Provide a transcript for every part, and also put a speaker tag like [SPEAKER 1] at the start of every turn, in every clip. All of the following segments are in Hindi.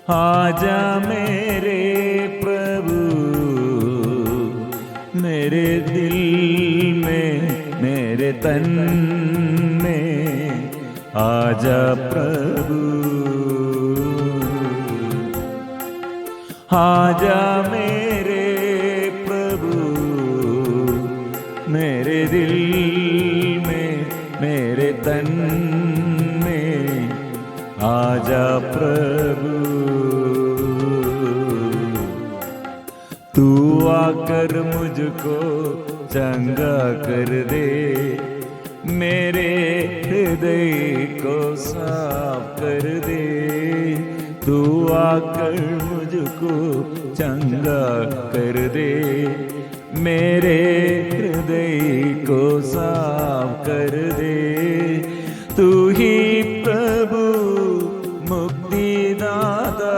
[SPEAKER 1] आजा मेरे प्रभु मेरे दिल में मेरे तन में, आजा प्रभु। आजा मेरे प्रभु मेरे दिल में मेरे तन में, आजा प्रभु। तू आकर मुझको चंगा कर दे, मेरे हृदय को साफ कर दे। तू आकर मुझको चंगा कर दे, मेरे हृदय को साफ कर दे। तू ही प्रभु मुक्तिदाता,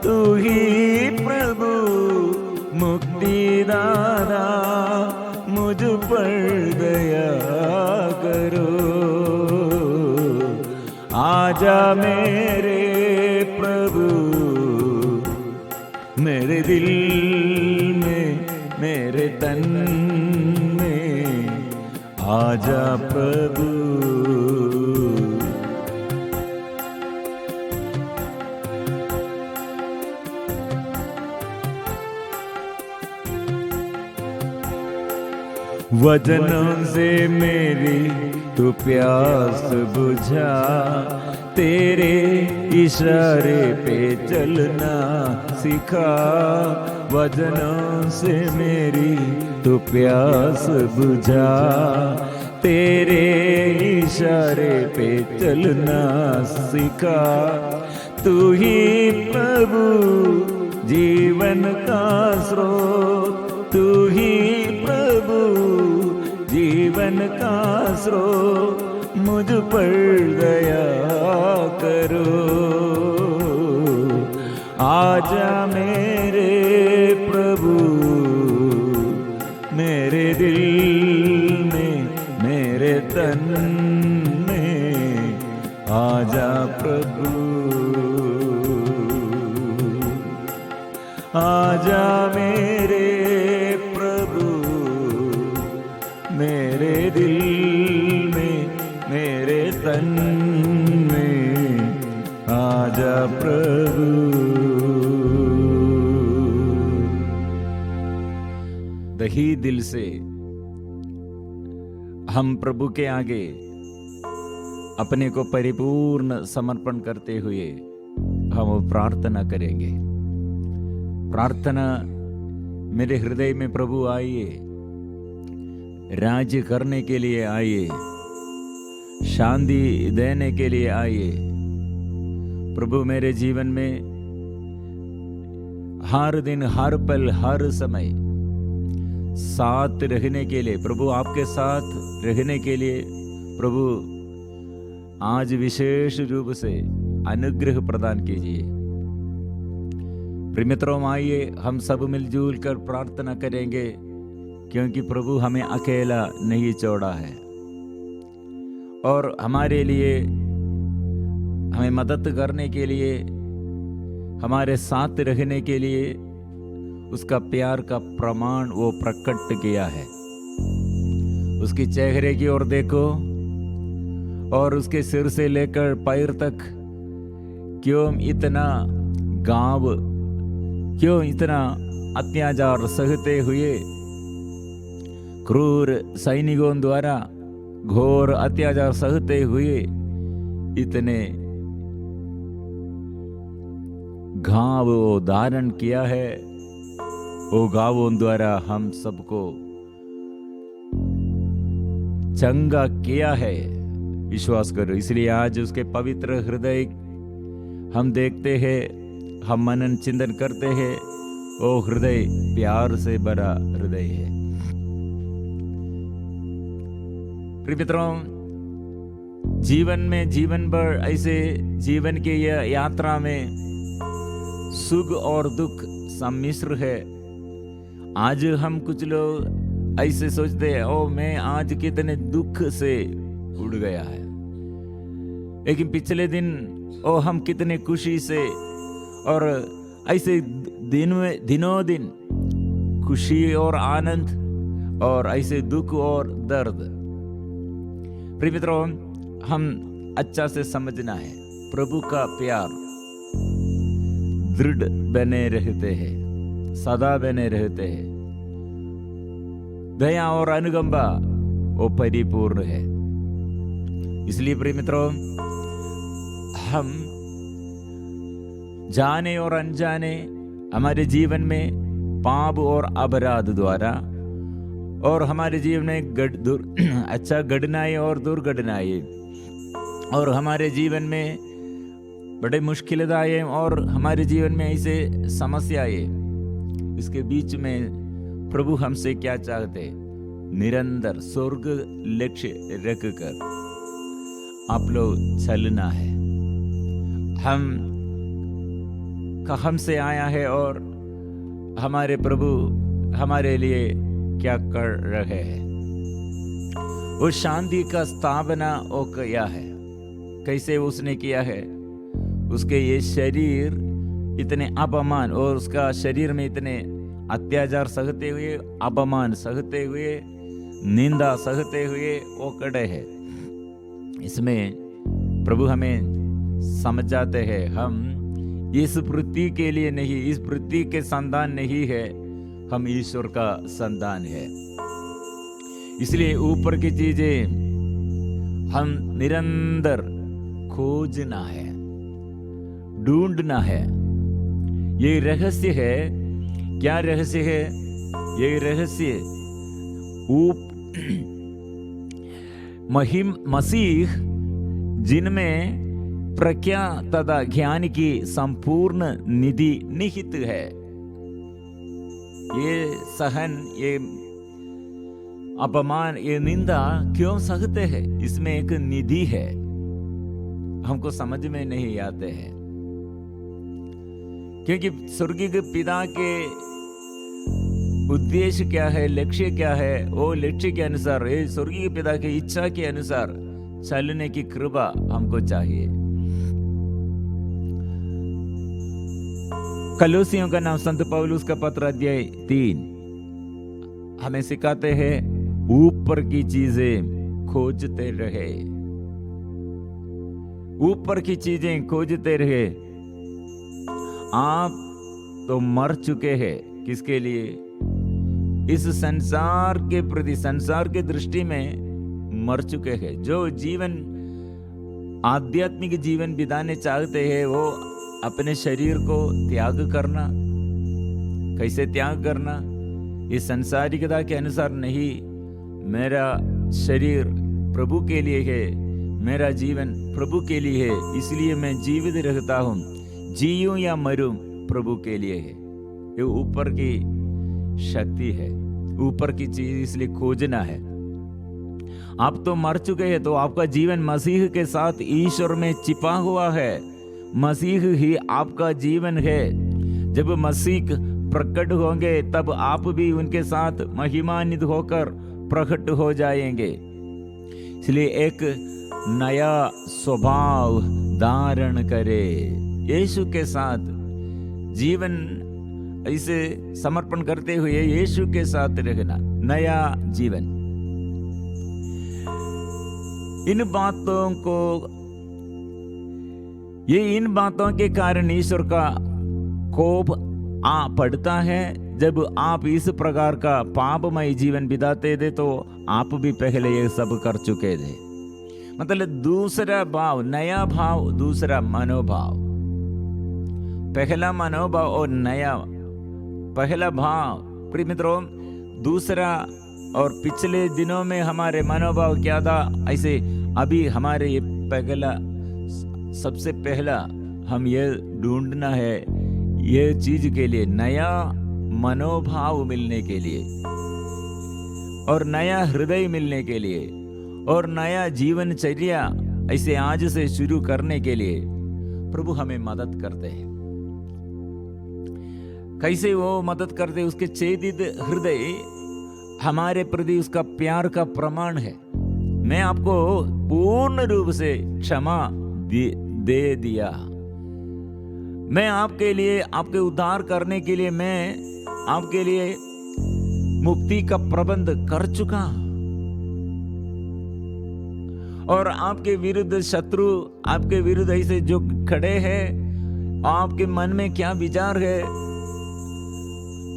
[SPEAKER 1] तू ही प्रभु मुक्तिदाता, मुझ पर दया करो। आजा मेरे प्रभु मेरे दिल में मेरे तन में, आजा प्रभु। वचनों से मेरी तू प्यास बुझा, तेरे इशारे पे चलना सिखा। वचनों से मेरी तू प्यास बुझा, तेरे इशारे पे चलना सिखा। तू ही प्रभु जीवन का स्रोत, तू ही प्रभु जीवन का स्रोत, मुझ पर दया करो। आजा मेरे प्रभु मेरे दिल में मेरे तन में, आजा प्रभु। आजा मेरे प्रभु मेरे दिल में मेरे तन में, आजा प्रभु। दही दिल से हम प्रभु के आगे अपने को परिपूर्ण समर्पण करते हुए हम प्रार्थना करेंगे। प्रार्थना मेरे हृदय में प्रभु आइए, राज्य करने के लिए आइए, शांति देने के लिए आइए। प्रभु मेरे जीवन में हर दिन हर पल हर समय साथ रहने के लिए, प्रभु आपके साथ रहने के लिए प्रभु आज विशेष रूप से अनुग्रह प्रदान कीजिए। प्रिय मित्रों, आइए हम सब मिलजुल कर प्रार्थना करेंगे, क्योंकि प्रभु हमें अकेला नहीं छोड़ा है और हमारे लिए हमें मदद करने के लिए, हमारे साथ रहने के लिए उसका प्यार का प्रमाण वो प्रकट किया है। उसके चेहरे की ओर देखो और उसके सिर से लेकर पैर तक क्यों इतना गांव, क्यों इतना अत्याचार सहते हुए क्रूर सैनिकों द्वारा घोर अत्याचार सहते हुए इतने घाव वो धारण किया है। वो घावों द्वारा हम सबको चंगा किया है, विश्वास करो। इसलिए आज उसके पवित्र हृदय हम देखते हैं, हम मनन चिंतन करते हैं। वो हृदय प्यार से भरा हृदय है। प्रिय मित्रों, जीवन में जीवन भर ऐसे जीवन के यह यात्रा में सुख और दुख सम्मिश्र है। आज हम कुछ लोग ऐसे सोचते हैं, ओ मैं आज कितने दुख से उड़ गया है, लेकिन पिछले दिन ओ हम कितने खुशी से और ऐसे दिनों दिन खुशी और आनंद और ऐसे दुख और दर्द। प्रिय मित्रों, हम अच्छा से समझना है, प्रभु का प्यार दृढ़ बने रहते हैं, सदा बने रहते हैं। दया और अनुकंपा वो परिपूर्ण है। इसलिए प्रिय मित्रों, हम जाने और अनजाने हमारे जीवन में पाप और अपराध द्वारा और हमारे जीवन में अच्छा घटनाएं और दुर्घटनाएं और हमारे जीवन में बड़े मुश्किलें और हमारे जीवन में ऐसे समस्याएं, इसके बीच में प्रभु हमसे क्या चाहते? निरंतर स्वर्ग लक्ष्य रखकर आप लोग चलना है। हम से आया है और हमारे प्रभु हमारे लिए क्या कर रहे हैं? वो शांति का स्थापना वो किया है। कैसे उसने किया है? उसके ये शरीर इतने अपमान और उसका शरीर में इतने अत्याचार सहते हुए, अपमान सहते हुए, निंदा सहते हुए वो खड़े हैं। इसमें प्रभु हमें समझाते हैं, हम इस पृथ्वी के लिए नहीं, इस पृथ्वी के संतान नहीं है, हम ईश्वर का संतान है। इसलिए ऊपर की चीजें हम निरंतर खोजना है, ढूंढना है। ये रहस्य है। क्या रहस्य है? ये रहस्य मसीह जिनमें प्रज्ञा तथा ज्ञान की संपूर्ण निधि निहित है। ये सहन, ये अपमान, ये निंदा क्यों सहते हैं? इसमें एक निधि है, हमको समझ में नहीं आते हैं। क्योंकि स्वर्गीय पिता के उद्देश्य क्या है, लक्ष्य क्या है, वो लक्ष्य के अनुसार, स्वर्गीय पिता की इच्छा के अनुसार चलने की कृपा हमको चाहिए। कलोसियों का नाम संत पौलुस का पत्र अध्याय 3 हमें सिखाते हैं, ऊपर की चीजें खोजते रहे, ऊपर की चीजें खोजते रहे। आप तो मर चुके हैं। किसके लिए? इस संसार के प्रति, संसार के दृष्टि में मर चुके हैं। जो जीवन, आध्यात्मिक जीवन बिताने चाहते हैं, वो अपने शरीर को त्याग करना। कैसे त्याग करना? इस संसारिकता के अनुसार नहीं। मेरा शरीर प्रभु के लिए है, मेरा जीवन प्रभु के लिए है, इसलिए मैं जीवित रहता हूं। जीऊं या मरूं, प्रभु के लिए है। ये ऊपर की शक्ति है, ऊपर की चीज, इसलिए खोजना है। आप तो मर चुके हैं, तो आपका जीवन मसीह के साथ ईश्वर में छिपा हुआ है। मसीह ही आपका जीवन है। जब मसीह प्रकट होंगे, तब आप भी उनके साथ महिमान्वित होकर प्रकट हो जाएंगे। इसलिए एक नया स्वभाव धारण करे, यीशु के साथ जीवन ऐसे समर्पण करते हुए यीशु के साथ रहना, नया जीवन। इन बातों के कारण ईश्वर का कोप आ पड़ता है। जब आप इस प्रकार का पापमय जीवन बिताते थे, तो आप भी पहले ये सब कर चुके थे। मतलब दूसरा भाव, नया भाव, दूसरा मनोभाव। पहला मनोभाव और नया, पहला भाव। प्रिय मित्रों, दूसरा और पिछले दिनों में हमारे मनोभाव क्या था? ऐसे अभी हमारे ये पहला, सबसे पहला हम ये ढूंढना है, ये चीज के लिए, नया मनोभाव मिलने के लिए और नया हृदय मिलने के लिए और नया जीवनचर्या ऐसे आज से शुरू करने के लिए प्रभु हमें मदद करते हैं। कैसे वो मदद करते? उसके चेतित हृदय हमारे प्रति उसका प्यार का प्रमाण है। मैं आपको पूर्ण रूप से क्षमा दे दिया, मैं आपके लिए, आपके उद्धार करने के लिए मैं आपके लिए मुक्ति का प्रबंध कर चुका। और आपके विरुद्ध शत्रु, आपके विरुद्ध ऐसे जो खड़े हैं, आपके मन में क्या विचार है,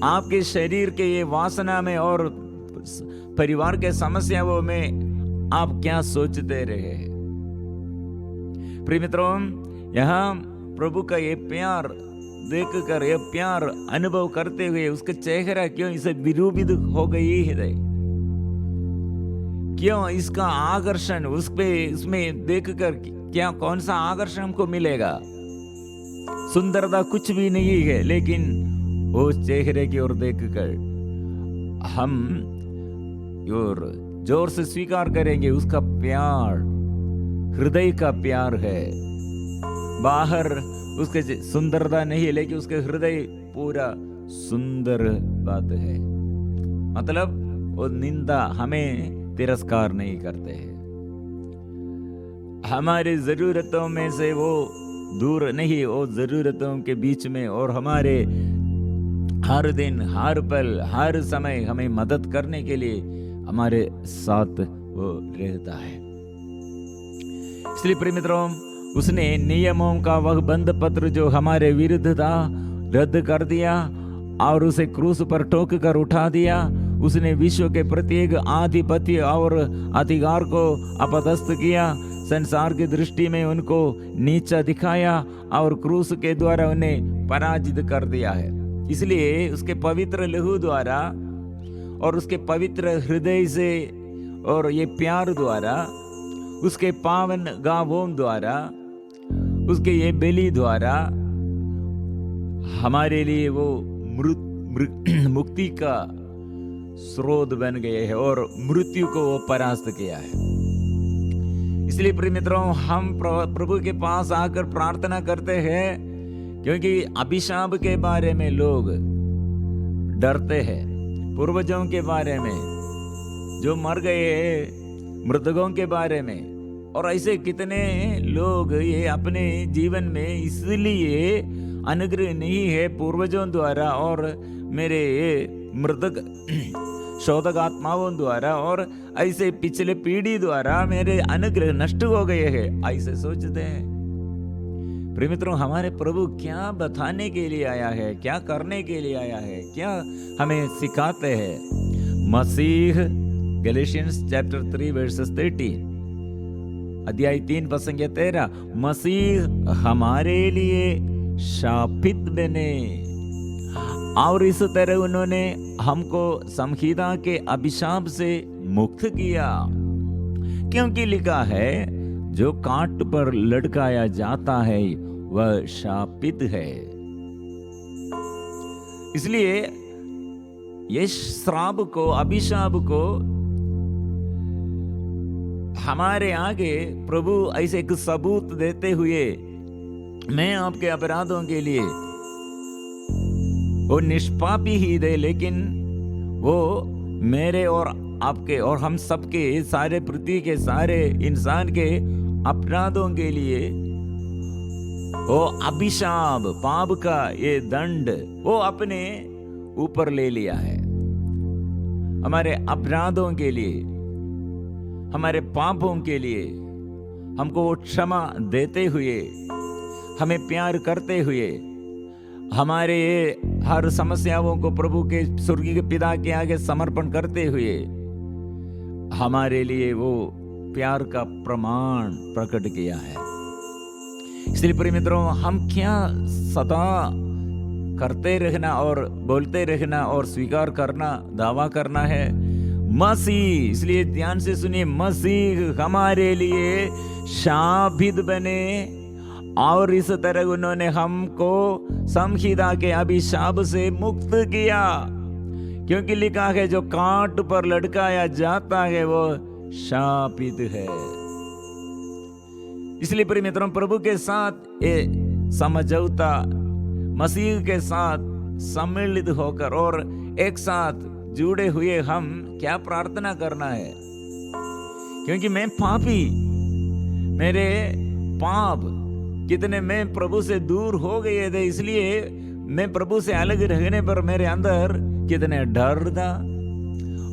[SPEAKER 1] आपके शरीर के ये वासना में और परिवार के समस्याओं में आप क्या सोचते रहे। प्रिय मित्रों, यहाँ प्रभु का ये प्यार देखकर, ये प्यार अनुभव करते हुए उसका चेहरा क्यों इसे विरूपित हो गई है, क्यों इसका आकर्षण उसमें देखकर क्या, कौन सा आकर्षण हमको मिलेगा। सुंदरता कुछ भी नहीं है, लेकिन उस चेहरे की ओर देखकर हम और जोर से स्वीकार करेंगे उसका प्यार हृदय का प्यार है। बाहर उसके सुंदरता नहीं है, लेकिन उसके हृदय पूरा सुंदर बात है। मतलब वो निंदा, हमें तिरस्कार नहीं करते हैं, हमारी जरूरतों में से वो दूर नहीं, वो जरूरतों के बीच में और हमारे हर दिन, हर पल, हर समय हमें मदद करने के लिए हमारे साथ वो रहता है। इसलिए प्रिय मित्रों, उसने नियमों का वह बंद पत्र जो हमारे विरुद्ध था रद्द कर दिया और उसे क्रूस पर ठोक कर उठा दिया। उसने विश्व के प्रत्येक आधिपत्य और अधिकार को अपदस्थ किया, संसार की दृष्टि में उनको नीचा दिखाया और क्रूस के द्वारा उन्हें पराजित कर दिया है। इसलिए उसके पवित्र लहू द्वारा और उसके पवित्र हृदय से और ये प्यार द्वारा, उसके पावन गावों द्वारा, उसके ये बलि द्वारा हमारे लिए वो मुक्ति का स्रोत बन गए हैं और मृत्यु को वो परास्त किया है। इसलिए प्रिय मित्रों, हम प्रभु के पास आकर प्रार्थना करते हैं, क्योंकि अभिशाप के बारे में लोग डरते हैं, पूर्वजों के बारे में, जो मर गए मृतकों के बारे में, और ऐसे कितने लोग ये अपने जीवन में इसलिए अनुग्रह नहीं है पूर्वजों द्वारा और मेरे मृतक शोधक आत्माओं द्वारा और ऐसे पिछले पीढ़ी द्वारा मेरे अनुग्रह नष्ट हो गए हैं, ऐसे सोचते हैं। प्रिय मित्रों, हमारे प्रभु क्या बताने के लिए आया है, क्या करने के लिए आया है, क्या हमें सिखाते हैं। मसीह, गैलेशियंस चैप्टर 3 वर्सेस 13, अध्याय 3 पद 13, मसीह हमारे लिए शापित बने और इस तरह उन्होंने हमको संहिता के अभिशाप से मुक्त किया, क्योंकि लिखा है जो काट पर लटकाया जाता है वह शापित है। इसलिए ये श्राप को, अभिशाप को हमारे आगे प्रभु ऐसे एक सबूत देते हुए, मैं आपके अपराधों के लिए वो निष्पापी ही दे, लेकिन वो मेरे और आपके और हम सबके, सारे पृथ्वी के सारे इंसान के अपराधों के लिए वो अभिशाप, पाप का ये दंड वो अपने ऊपर ले लिया है। हमारे अपराधों के लिए, हमारे पापों के लिए हमको वो क्षमा देते हुए, हमें प्यार करते हुए, हमारे हर समस्याओं को प्रभु के स्वर्गीय पिता के आगे समर्पण करते हुए हमारे लिए वो प्यार का प्रमाण प्रकट किया है। इसलिए प्रिय मित्रों, हम क्या सदा करते रहना और बोलते रहना और स्वीकार करना, दावा करना है, मसीह, इसलिए ध्यान से सुनिए, मसीह हमारे लिए शापित बने और इस तरह उन्होंने हमको संहिता के अभिशाप से मुक्त किया, क्योंकि लिखा है जो काट पर लटकाया जाता है वो शापित है। इसलिए प्रिय मित्रों, प्रभु के साथ ये समझौता, मसीह के साथ सम्मिलित होकर और एक साथ जुड़े हुए हम क्या प्रार्थना करना है, क्योंकि मैं पापी, मेरे पाप कितने मैं प्रभु से दूर हो गए थे, इसलिए मैं प्रभु से अलग रहने पर मेरे अंदर कितने डर था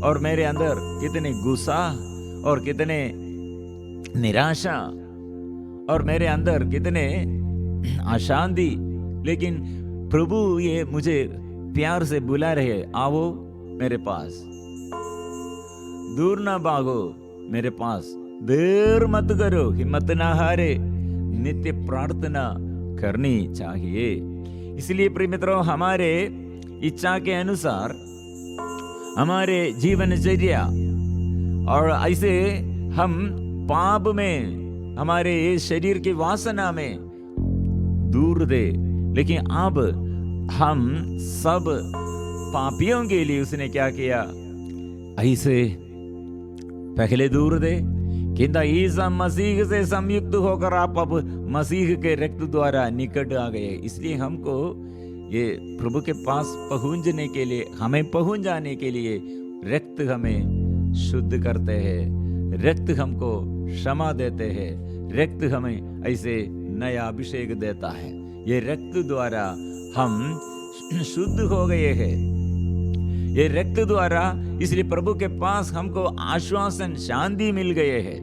[SPEAKER 1] और मेरे अंदर कितने गुस्सा और कितने निराशा और मेरे अंदर कितने अशांति। लेकिन प्रभु ये मुझे प्यार से बुला रहे, आओ मेरे पास, दूर ना भागो मेरे पास, देर मत करो, हिम्मत ना हारे, नित्य प्रार्थना करनी चाहिए। इसलिए प्रिय मित्रों, हमारे इच्छा के अनुसार हमारे जीवनचर्या और ऐसे हम पाप में, हमारे शरीर की वासना में दूर दे, लेकिन अब हम सब पापियों के लिए उसने क्या किया, ऐसे पहले दूर दे, किंतु ईसा मसीह से संयुक्त होकर आप अब मसीह के रक्त द्वारा निकट आ गए। इसलिए हमको ये प्रभु के पास पहुंचने के लिए, हमें पहुंच जाने के लिए रक्त हमें शुद्ध करते हैं, रक्त हमको क्षमा देते हैं, रक्त हमें ऐसे नया अभिषेक देता है। ये रक्त द्वारा हम शुद्ध हो गए हैं, ये रक्त द्वारा, इसलिए प्रभु के पास हमको आश्वासन, शांति मिल गए हैं।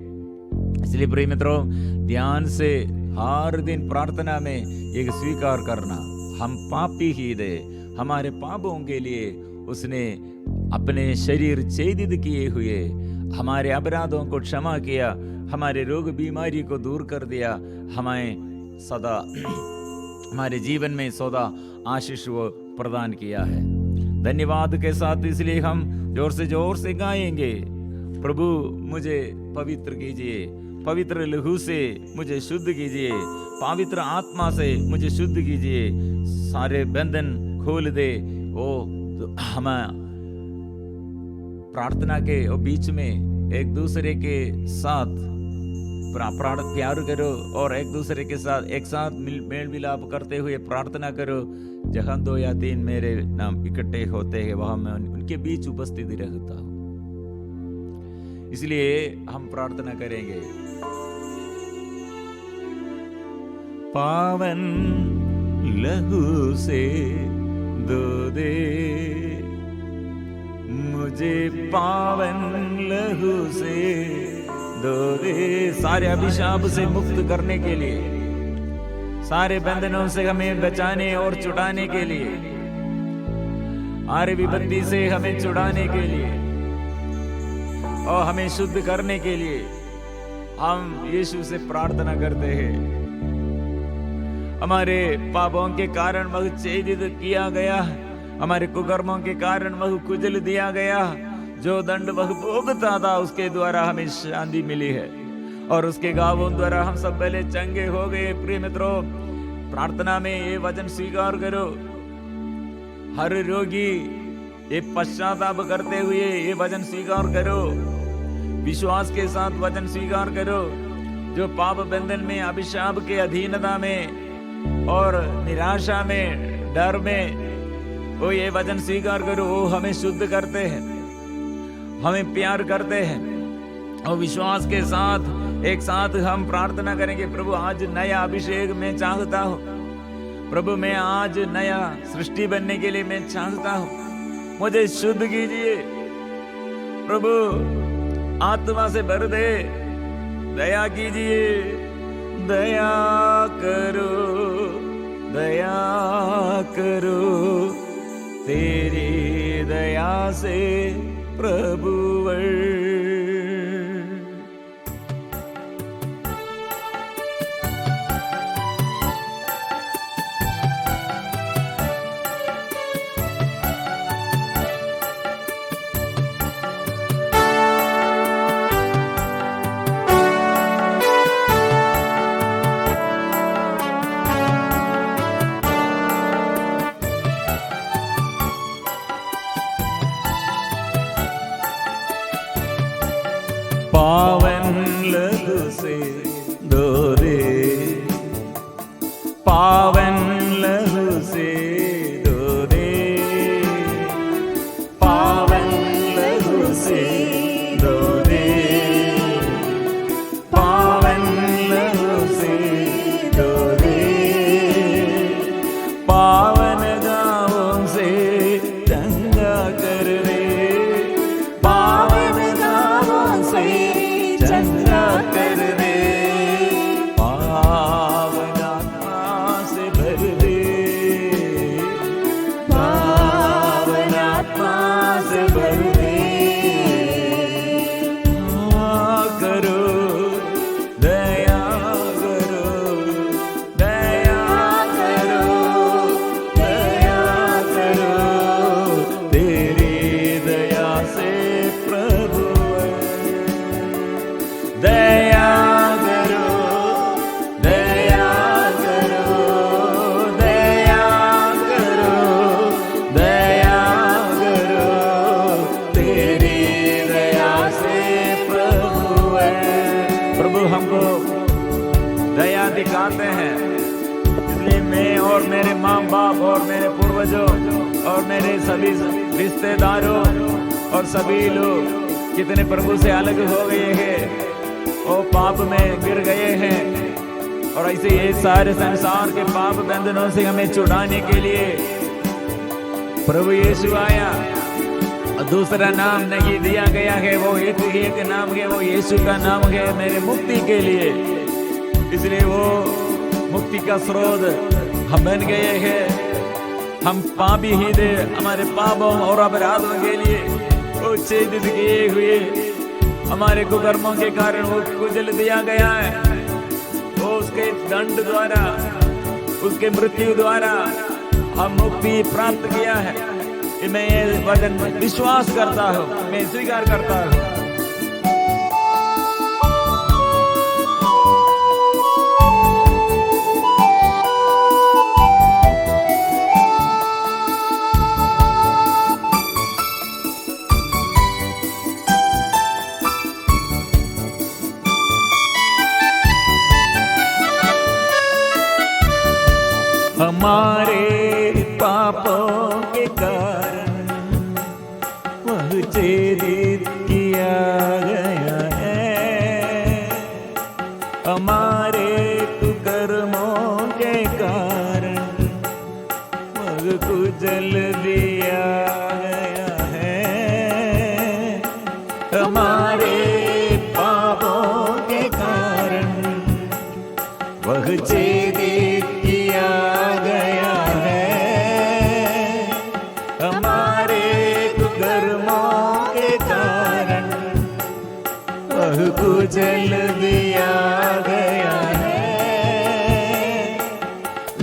[SPEAKER 1] इसलिए प्रिय मित्रों, ध्यान से हर दिन प्रार्थना में एक स्वीकार करना, हम पापी ही थे, हमारे पापों के लिए उसने अपने शरीर छेदित किए हुए हमारे अपराधों को क्षमा किया, हमारे रोग बीमारी को दूर कर दिया, हमें सदा हमारे जीवन में सदा आशीष वो प्रदान किया है। धन्यवाद के साथ इसलिए हम जोर से गाएंगे, प्रभु मुझे पवित्र कीजिए, पवित्र लहू से मुझे शुद्ध कीजिए, पवित्र आत्मा से मुझे शुद्ध कीजिए, सारे बंधन खोल दे। ओ हम प्रार्थना के बीच में एक दूसरे के साथ प्यार करो और एक दूसरे के साथ एक साथ मेल मिलाप करते हुए प्रार्थना करो। जहां 2 या 3 मेरे नाम इकट्ठे होते हैं, वहां मैं उनके बीच उपस्थिति रहता हूं। इसलिए हम प्रार्थना करेंगे। पावन लहू से धो दे मुझे, पावन लहू से धो दे, सारे अभिशाप से मुक्त करने के लिए, सारे बंधनों से हमें बचाने और छुड़ाने के लिए, आरे विपत्ति से हमें छुड़ाने के लिए और हमें शुद्ध करने के लिए हम यीशु से प्रार्थना करते हैं। हमारे पापों के वह बहु छेदित किया गया, हमारे कुकर्मों के कारण वह कुचल दिया गया, जो दंड वह भोगता था उसके द्वारा हमें शांति मिली है और उसके घावों द्वारा हम सब पहले चंगे हो गए। प्रिय मित्रों, प्रार्थना में ये वचन स्वीकार करो। हर रोगी ये पश्चाताप करते हुए ये वचन स्वीकार करो, विश्वास के साथ वचन स्वीकार करो। जो पाप बंधन में, अभिशाप के अधीनता में और निराशा में, डर में, वो ये वचन स्वीकार करो। वो हमें शुद्ध करते हैं, हमें प्यार करते हैं और विश्वास के साथ एक साथ हम प्रार्थना करेंगे। प्रभु आज नया अभिषेक मैं चाहता हूँ, प्रभु मैं आज नया सृष्टि बनने के लिए मैं चाहता हूँ, मुझे शुद्ध कीजिए। प्रभु आत्मा से भर दे, दया कीजिए, दया करो, दया करो, तेरी दया से प्रभुवर। पावन लहू से धो दे, पावन लहू से धो दे, पावन लहू से धो दे, पावन लहू से धो दे। रहे हैं। इसलिए मैं और मेरे माँ बाप और मेरे पूर्वजों और मेरे सभी रिश्तेदारों और सभी लोग कितने प्रभु से अलग हो गए हैं और पाप में गिर गए हैं। और ऐसे ये सारे संसार के पाप बंधनों से हमें छुड़ाने के लिए प्रभु यीशु आया। और दूसरा नाम नहीं दिया गया है, वो एक नाम है, वो यीशु का नाम है मेरे मुक्ति के लिए। इसलिए वो मुक्ति का स्रोत हम बन गए हैं। हम पापी ही थे, हमारे पापों और अपराधों के लिए वो छेदित किए हुए हमारे कुकर्मों के कारण वो कुचल दिया गया है। वो उसके दंड द्वारा, उसके मृत्यु द्वारा हम मुक्ति प्राप्त किया है। मैं ये वचन विश्वास करता हूँ, मैं स्वीकार करता हूँ। हमारे पापों के कारण वह छेदित किया गया है। हमारे कुकर्मों के कारण वह कुचल दिया गया है। हमारे पापों के कारण वह छेदित किया गया है। हमारे कुकर्मों के कारण वह कुचल दिया गया है।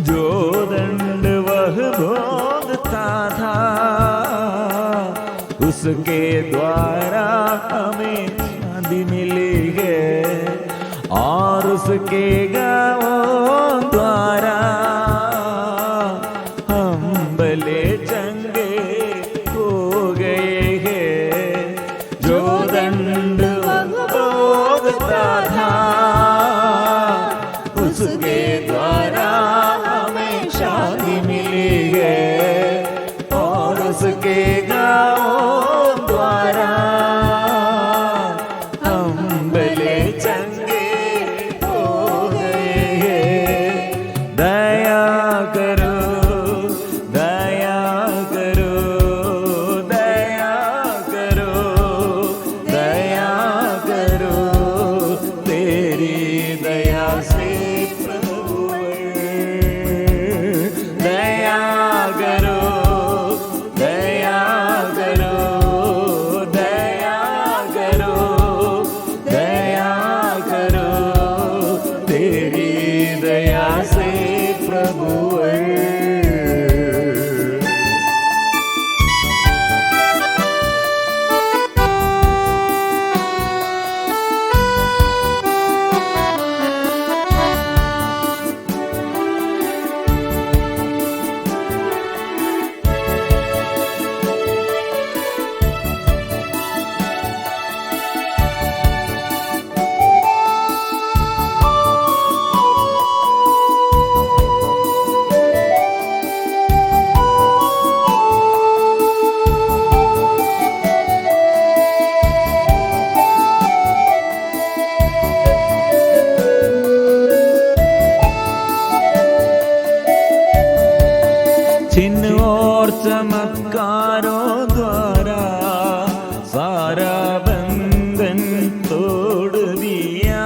[SPEAKER 1] जो दंड वह भोगता था उसके द्वारा हमें शांति मिली है। और उसके गाँवों द्वारा हम भले चंगे हो गए हैं। जो दंड भोगता था उसके द्वारा हमें शांति मिली है। और उसके गाँवों द्वारा हम भले चंगे हो गए हैं। दया करो, दया करो, दया करो, दया करो, तेरी दया से प्रभु दया करो, दया करो, दया करो, दया करो, तेरी दया से प्रभु चिन्ह और चमत्कारों द्वारा सारा बंधन तोड़ दिया।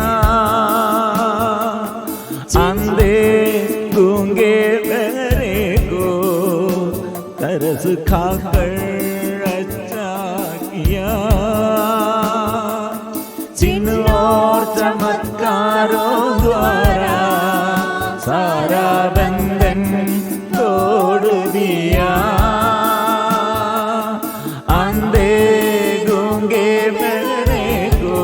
[SPEAKER 1] अंधे गूंगे बहरे को तरस खाकर अच्छा किया। चिन्ह और चमत्कारों द्वारा सारा बंधन तोड़ दिया। अंधे गूंगे बहरे को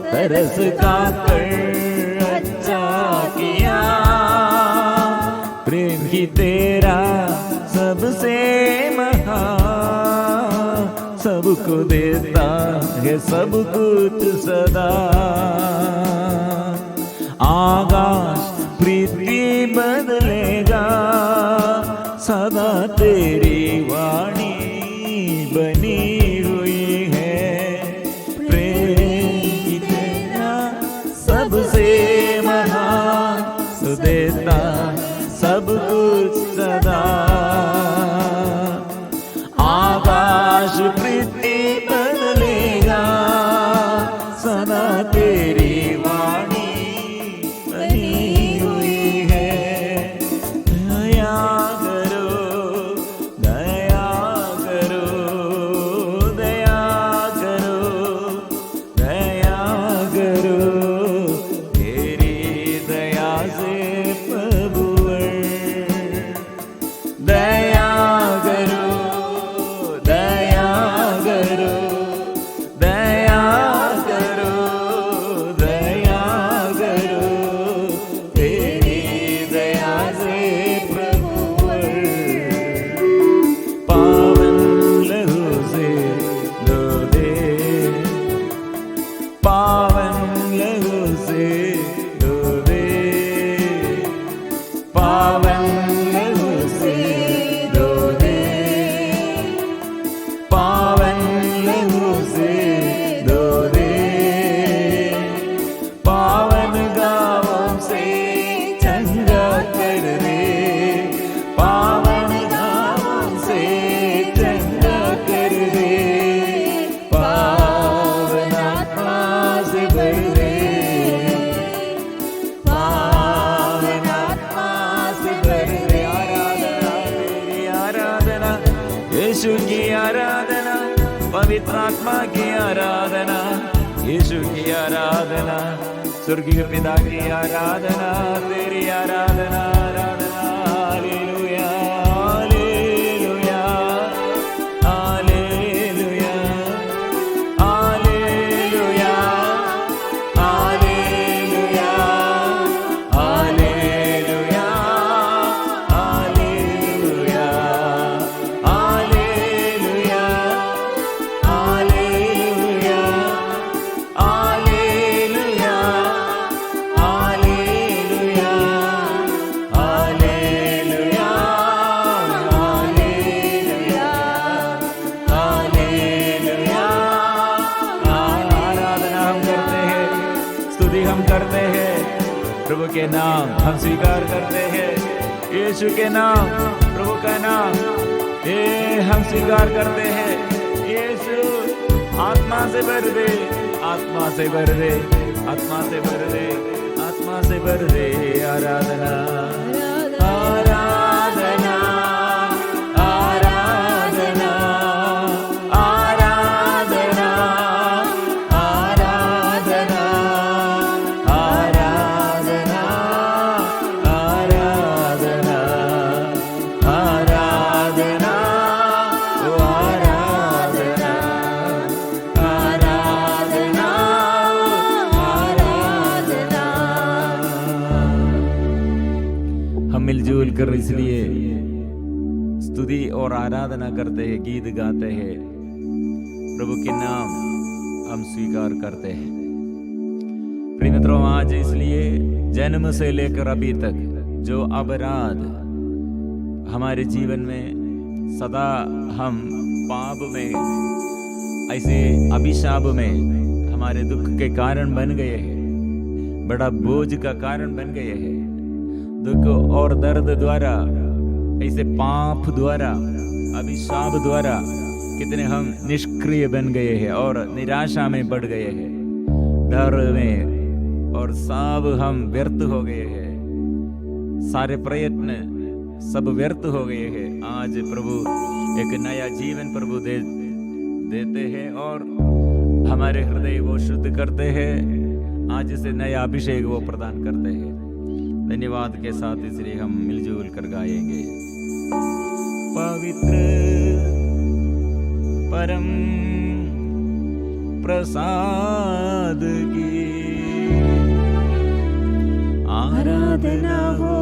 [SPEAKER 1] तरस खाकर अच्छा किया। प्रेम ही तेरा सबसे महान, सबको देता है सब कुछ सदा। आकाश देता सब कुछ सदा। आकाश पृथ्वी बदलेगा, सदा तेरी वाणी बनी हुई है। दया करो, दया करो, दया करो, दया करो, तेरी दया से प्रभुवर। दया करो, दया करो, दया करो, दया करो, तेरी दया से प्रभुवर। पावन लहू से धो दे, पावन लहू से धो दे, पावन लहू से धो दे, पावन लहू से धो दे। पावन गाँवों से चंगा कर दे, पावन गाँवों से चंगा कर दे। पावन आत्मा से भर दे, पावन आत्मा से भर दे। आराधना तेरी आराधना, यीशु की आराधना, पवित्र आत्मा की आराधना, यीशु की आराधना, स्वर्गीय पिता की आराधना, तेरी आराधना, आराधना। Hallelujah, hallelujah, hallelujah, hallelujah, hallelujah, hallelujah, hallelujah, hallelujah, hallelujah, hallelujah, hallelujah, hallelujah, hallelujah, hallelujah. आराधना हम करते हैं, स्तुति हम करते हैं, प्रभु के नाम हम स्वीकार करते हैं। यीशु के नाम, प्रभु का नाम ये हम स्वीकार करते हैं। यीशु आत्मा से भर दे, आत्मा से भर दे, आत्मा से भर दे, आत्मा से भर दे। आराधना, आराधना, आराधना, आराधना, आराधना, आराधना, आराधना, आराधना, ओ आराधना, आराधना, आराधना। हम मिलजुल कर इसलिए स्तुति और आराधना करते हैं, गीत गाते हैं, प्रभु के नाम हम स्वीकार करते हैं। प्रिय मित्रों, आज इसलिए जन्म से लेकर अभी तक जो अपराध हमारे जीवन में सदा हम पाप में, ऐसे अभिशाप में हमारे दुख के कारण बन गए हैं, बड़ा बोझ का कारण बन गए हैं। दुख और दर्द द्वारा, ऐसे पाप द्वारा, अभिशाप द्वारा कितने हम निष्क्रिय बन गए हैं और निराशा में बढ़ गए हैं, डर में और सब हम व्यर्थ हो गए हैं, सारे प्रयत्न सब व्यर्थ हो गए हैं। आज प्रभु एक नया जीवन प्रभु देते हैं और हमारे हृदय वो शुद्ध करते हैं। आज से नया अभिषेक वो प्रदान करते हैं। धन्यवाद के साथ इसलिए हम मिलजुल कर गाएंगे। पवित्र परम प्रसाद की
[SPEAKER 2] आराधना हो,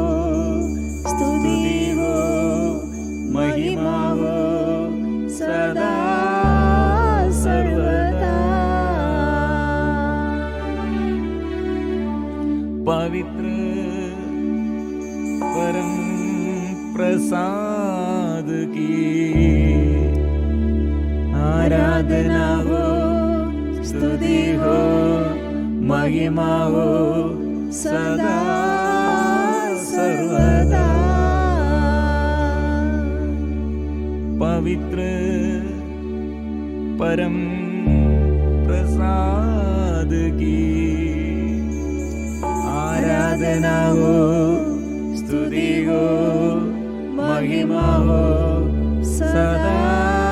[SPEAKER 2] स्तुति हो, महिमा हो सदा सर्वदा।
[SPEAKER 1] पवित्र परम प्रसाद की आराधना हो, स्तुति हो, महिमा हो सदा पवित्र परम प्रसाद की आराधना हो, स्तुति हो, महिमा हो सदा